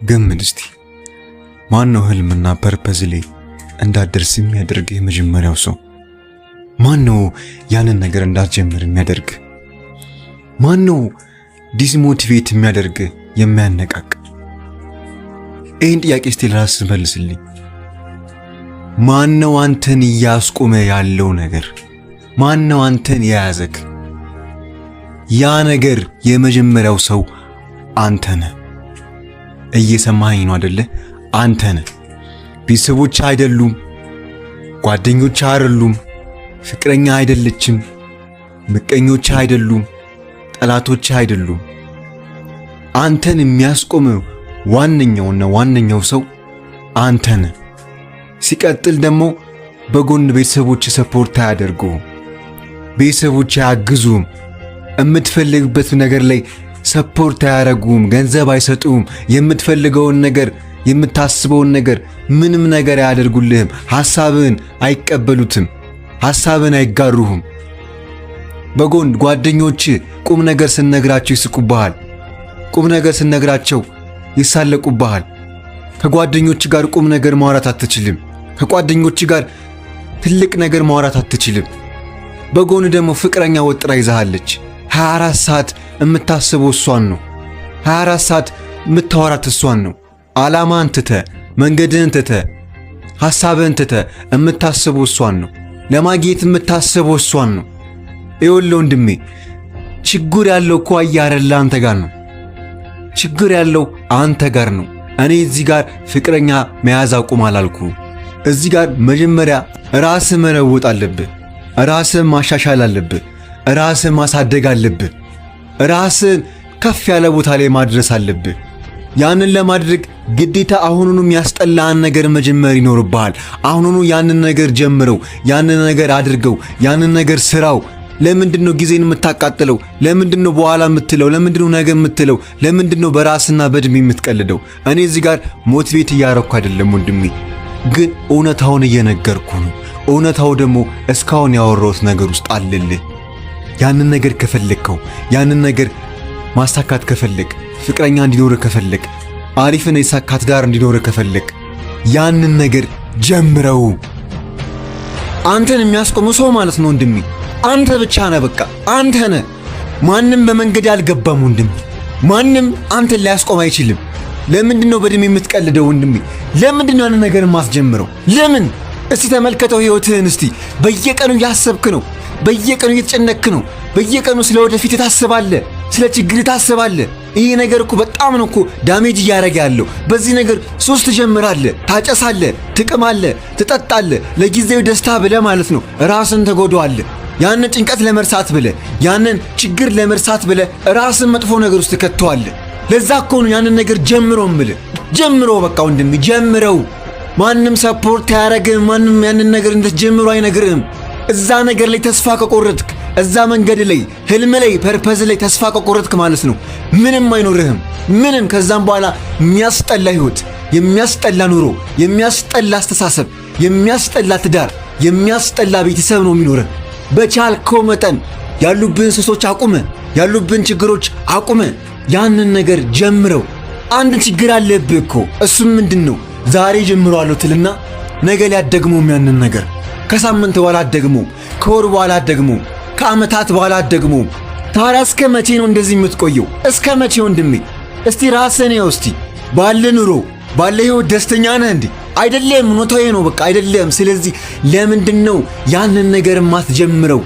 ገምት እስቲ ማን ነው ህልምና ፐርፐዝ ላይ እንዳትደርስ የሚያደርግ የመጀመሪያው ሰው? ማን ነው ያንን ነገር እንዳትጀምር የሚያደርግ? ማን ነው ዲስሞቲቬት የሚያደርግ የሚያነቃቅ? ይህን ጥያቄ እስቲ ለራስህ መልስልኝ። ማን ነው አንተን እያስቆመ ያለው ነገር? ማን ነው አንተን የያዘክ? ያ ነገር የመጀመሪያው ሰው አንተ ነህ። እየሰማኸኝ ነው አይደለ? አንተ ነህ። ቤተሰቦች አይደሉም፣ ጓደኞች አይደሉም፣ ፍቅረኛ አይደለችም፣ ምቀኞች አይደሉም፣ ጠላቶች አይደሉም። አንተን የሚያስቆመው ዋነኛው ሰው አንተ ነህ። ሲቀጥል ደግሞ በጎን ቤተሰቦች ሰፖርት አያደርጉም፣ ቤተሰቦች አያግዙም፣ የምትፈልግበት ነገር ላይ ሰፖርት አያደርጉም፣ ገንዘብ አይሰጡም፣ የምትፈልገውን ነገር የምታስበውን ነገር ምንም ነገር አያደርጉልህም፣ ሐሳብህን አይቀበሉትም፣ ሐሳብህን አይጋሩህም። በጎን ጓደኞች ቁም ነገር ስነግራቸው ይስቁብሃል፣ ቁም ነገር ስነግራቸው ይሳለቁብሃል። ከጓደኞች ጋር ቁም ነገር ማውራት አትችልም፣ ከጓደኞች ጋር ትልቅ ነገር ማውራት አትችልም። በጎን ደግሞ ፍቅረኛ ወጥራ ይዛሃለች። 24 ሰዓት የምታስበው እሷን ነው፣ 24 ሰዓት የምታወራት እሷን ነው። ዓላማን ትተህ መንገድህን ትተህ ሐሳብህን ትተህ የምታስበው እሷን ነው። ለማግኘት የምታስበው እሷን ነው። ይኸውልህ ወንድሜ፣ ችግር ያለው እኮ አይደለ አንተ ጋር ነው። ችግር ያለው አንተ ጋር ነው። እኔ እዚህ ጋር ፍቅረኛ መያዝ አቁም አላልኩም። እዚህ ጋር መጀመሪያ ራስህ መለወጥ አለብህ፣ ራስህ ማሻሻል አለብህ፣ ራስህ ማሳደግ አለብህ፣ ራስህን ከፍ ያለ ቦታ ላይ ማድረስ አለብህ። ያንን ለማድረግ ግዴታ አሁኑኑ የሚያስጠላን ነገር መጀመር ይኖርብሃል። አሁኑኑ ያንን ነገር ጀምረው፣ ያንን ነገር አድርገው፣ ያንን ነገር ስራው። ለምንድነው ጊዜን የምታቃጥለው? ለምንድነው በኋላ የምትለው? ለምንድነው ነገ የምትለው? ለምንድነው በራስና በእድሜ የምትቀልደው? እኔ እዚህ ጋር ሞቲቬት እያረኩ አይደለም ወንድሜ፣ ግን እውነታውን እየነገርኩ ነው። እውነታው ደግሞ እስካሁን ያወራሁት ነገር ውስጥ አለልህ። ያንን ነገር ከፈለግከው፣ ያንን ነገር ማሳካት ከፈለግ፣ ፍቅረኛ እንዲኖር ከፈለግ፣ አሪፍና የሳካ ትዳር እንዲኖር ከፈለግ፣ ያንን ነገር ጀምረው። አንተን የሚያስቆመው ሰው ማለት ነው ወንድሜ አንተ ብቻ ነህ። በቃ አንተ ነህ። ማንም በመንገድ አልገባም ወንድሜ። ማንም አንተን ሊያስቆም አይችልም። ለምንድነው በእድሜ የምትቀልደው ወንድሜ? ለምንድነው ያንን ነገር ማስጀምረው? ለምን? እስቲ ተመልከተው ህይወትህን። እስቲ በየቀኑ ያሰብክ ነው፣ በየቀኑ እየተጨነክ ነው፣ በየቀኑ ስለ ወደፊት ታስባለህ፣ ስለ ችግር ታስባለህ። ይሄ ነገር እኮ በጣም ነው እኮ ዳሜጅ እያደረገ ያለው። በዚህ ነገር ሶስት ትጀምራለህ፣ ታጨሳለህ፣ ትቅማለህ፣ ትጠጣለህ። ለጊዜው ደስታ ብለህ ማለት ነው ራስን ተጎዳዋለህ። ያንን ጭንቀት ለመርሳት ብለህ፣ ያንን ችግር ለመርሳት ብለህ ራስን መጥፎ ነገር ውስጥ ከተዋለህ። ለዛ እኮ ነው ያንን ነገር ጀምረው እምልህ። ጀምረው በቃ ወንድሜ ጀምረው። ማንም ሰፖርት አያረግህም። ማንም ያንን ነገር እንድትጀምሩ አይነግርህም። እዛ ነገር ላይ ተስፋ ከቆረጥክ፣ እዛ መንገድ ላይ ህልም ላይ ፐርፐዝ ላይ ተስፋ ከቆረጥክ ማለት ነው ምንም አይኖርህም። ምንም። ከዛም በኋላ የሚያስጠላ ህይወት፣ የሚያስጠላ ኑሮ፣ የሚያስጠላ አስተሳሰብ፣ የሚያስጠላ ትዳር፣ የሚያስጠላ ቤተሰብ ነው የሚኖርህ። በቻልከው መጠን ያሉብን ሱሶች አቁመ፣ ያሉብን ችግሮች አቁመ፣ ያንን ነገር ጀምረው። አንድ ችግር አለብህ እኮ። እሱም ምንድነው? ዛሬ ጀምረዋለሁ ትልና ነገ ሊያደግመው ያንን ነገር ከሳምንት በኋላ አደግመው፣ ከወር በኋላ አደግመው፣ ከዓመታት በኋላ አደግመው። ታዲያ እስከ መቼ ነው እንደዚህ የምትቆየው? እስከ መቼ ወንድሜ? እስቲ ራስህን ያው። እስቲ ባለ ኑሮ ባለ ህይወት ደስተኛ ነህ እንዴ? አይደለም። ኖታዬ ነው በቃ አይደለም። ስለዚህ ለምንድነው ያንን ነገር ማትጀምረው?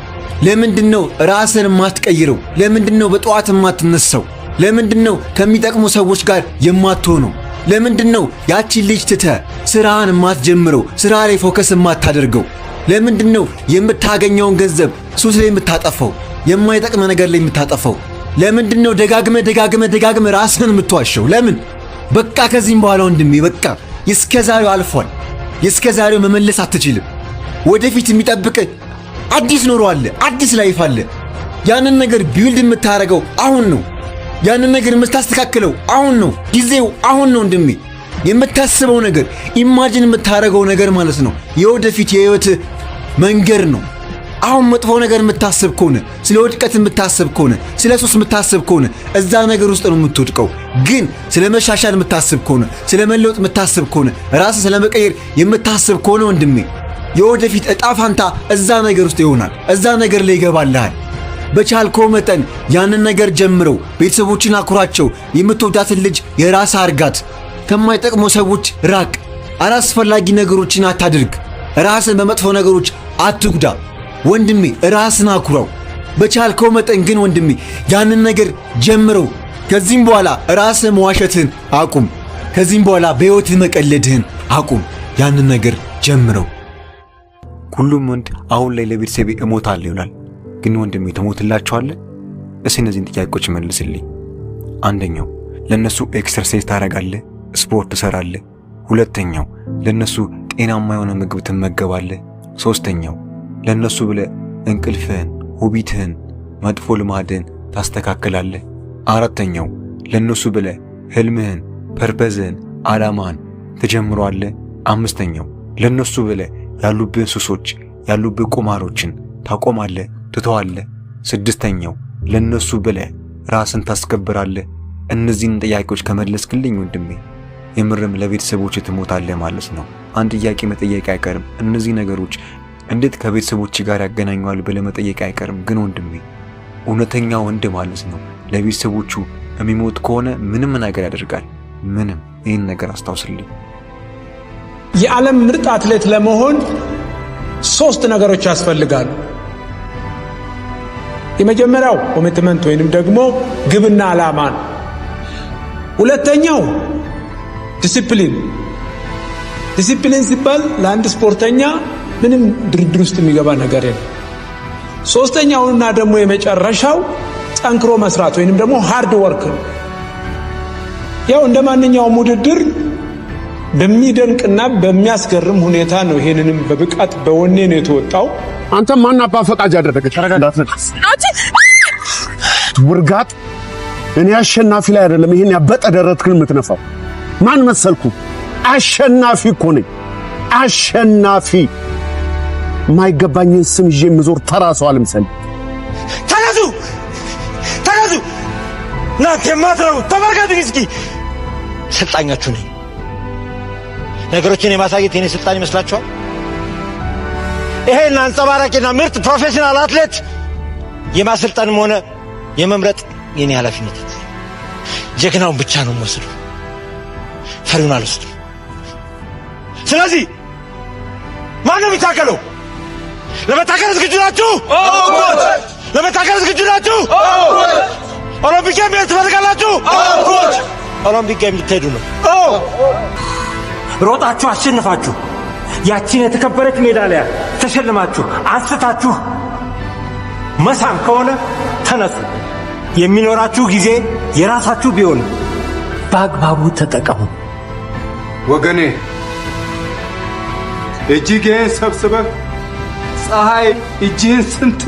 ለምንድነው ራስን ማትቀይረው? ለምንድነው በጠዋት ማትነሳው? ለምንድነው ከሚጠቅሙ ሰዎች ጋር የማትሆነው? ለምንድነው ያቺን ልጅ ትተህ ስራን ማትጀምረው? ስራ ላይ ፎከስ ማታደርገው? ለምንድነው የምታገኘውን ገንዘብ ሱስ ላይ የምታጠፋው? የማይጠቅም ነገር ላይ የምታጠፋው? ለምንድነው ደጋግመህ ራስን የምትዋሸው? ለምን? በቃ ከዚህም በኋላ ወንድሜ በቃ እስከዛሬው አልፏል። እስከዛሬው መመለስ አትችልም። ወደፊት የሚጠብቅ አዲስ ኑሮ አለ፣ አዲስ ላይፍ አለ። ያንን ነገር ቢልድ የምታረገው አሁን ነው። ያንን ነገር የምታስተካክለው አሁን ነው። ጊዜው አሁን ነው ወንድሜ። የምታስበው ነገር ኢማጂን የምታረገው ነገር ማለት ነው የወደፊት የህይወት መንገድ ነው። አሁን መጥፎ ነገር የምታስብ ከሆነ ስለ ውድቀት የምታስብ ከሆነ ስለ ሱስ የምታስብ ከሆነ እዛ ነገር ውስጥ ነው የምትወድቀው። ግን ስለ መሻሻል የምታስብ ከሆነ ስለ መለወጥ የምታስብ ከሆነ ራስ ስለ መቀየር የምታስብ ከሆነ ወንድሜ የወደፊት እጣ ፋንታ እዛ ነገር ውስጥ ይሆናል። እዛ ነገር ላይ ይገባልሃል። በቻልከው መጠን ያንን ነገር ጀምረው። ቤተሰቦችን አኩራቸው። የምትወዳትን ልጅ የራስ አርጋት። ከማይጠቅሙ ሰዎች ራቅ። አላስፈላጊ ነገሮችን አታድርግ። ራስን በመጥፎ ነገሮች አትጉዳ። ወንድሜ ራስን አኩራው። በቻልከው መጠን ግን ወንድሜ ያንን ነገር ጀምረው። ከዚህም በኋላ ራስን መዋሸትህን አቁም። ከዚህም በኋላ በሕይወትህ መቀለድህን አቁም። ያንን ነገር ጀምረው። ሁሉም ወንድ አሁን ላይ ለቤተሰቤ እሞታለሁ ይላል። ግን ወንድሜ ትሞትላቸዋለህ? እስኪ እነዚህን ጥያቄዎች መልስልኝ። አንደኛው ለነሱ ኤክሰርሳይዝ ታደርጋለህ፣ ስፖርት ትሰራለህ። ሁለተኛው ለነሱ ጤናማ የሆነ ምግብ ትመገባለህ። ሶስተኛው ለነሱ ብለህ እንቅልፍህን፣ ሆቢትህን፣ መጥፎ ልማድህን ታስተካክላለህ። አራተኛው ለነሱ ብለህ ህልምህን፣ ፐርፐዝህን፣ ዓላማህን ትጀምረዋለህ። አምስተኛው ለነሱ ብለህ ያሉብህን ሱሶች፣ ያሉብህ ቁማሮችን ታቆማለህ፣ ትተዋለህ። ስድስተኛው ለነሱ ብለህ ራስን ታስከብራለህ። እነዚህን ጥያቄዎች ከመለስክልኝ ወንድሜ የምርም ለቤተሰቦች ትሞታለህ ማለት ነው። አንድ ጥያቄ መጠየቅ አይቀርም። እነዚህ ነገሮች እንዴት ከቤተሰቦች ጋር ያገናኘዋል ብለህ መጠየቅ አይቀርም። ግን ወንድሜ እውነተኛ ወንድ ማለት ነው ለቤተሰቦቹ የሚሞት ከሆነ ምንም ነገር ያደርጋል። ምንም። ይህን ነገር አስታውስልኝ። የዓለም ምርጥ አትሌት ለመሆን 3 ነገሮች ያስፈልጋሉ። የመጀመሪያው ኮሚትመንት ወይንም ደግሞ ግብና ዓላማ ነው። ሁለተኛው ዲሲፕሊን ሲባል ለአንድ ስፖርተኛ ምንም ድርድር ውስጥ የሚገባ ነገር የለም። ሶስተኛውና ደግሞ የመጨረሻው ጠንክሮ መስራት ወይንም ደግሞ ሃርድ ወርክ ነው። ያው እንደማንኛውም ውድድር በሚደንቅና በሚያስገርም ሁኔታ ነው ይሄንንም በብቃት በወኔ ነው የተወጣው። አንተ ማን አባ ፈቃጅ አደረገ? ተረጋጋት። ውርጋጥ እኔ አሸናፊ ላይ አይደለም ይሄን ያበጠ ደረትክን የምትነፋው። ማን መሰልኩ? አሸናፊ እኮ ነኝ። አሸናፊ ማይገባኝን ስም ይዤ የምዞር ተራ ሰው አልምሰል። ተነሱ እናንተ የማትረቡ ተመልከቱኝ እስኪ። ስልጣኛችሁ ነኝ። ነገሮችን የማሳየት የኔ ስልጣን ይመስላችኋል? ይሄን አንጸባራቂና ምርጥ ፕሮፌሽናል አትሌት የማሰልጠንም ሆነ የመምረጥ የኔ ኃላፊነት። ጀግናውን ብቻ ነው የምወስደው፣ ፈሪውን አልወስድም። ስለዚህ ማነው የሚታገለው? ለመታገል ዝግጁ ናችሁ? ለመታገል ዝግጁ ናችሁ? ኦሎምፒክ ጌም ትፈልጋላችሁ? ኦሎምፒክ ጌም ልትሄዱ ነው? ሮጣችሁ አሸንፋችሁ ያቺን የተከበረች ሜዳሊያ ተሸልማችሁ አንስታችሁ መሳም ከሆነ ተነሱ። የሚኖራችሁ ጊዜ የራሳችሁ ቢሆን በአግባቡ ተጠቀሙ። ወገኔ እጅጌን ሰብስበህ ፀሐይ እጅህን ስንት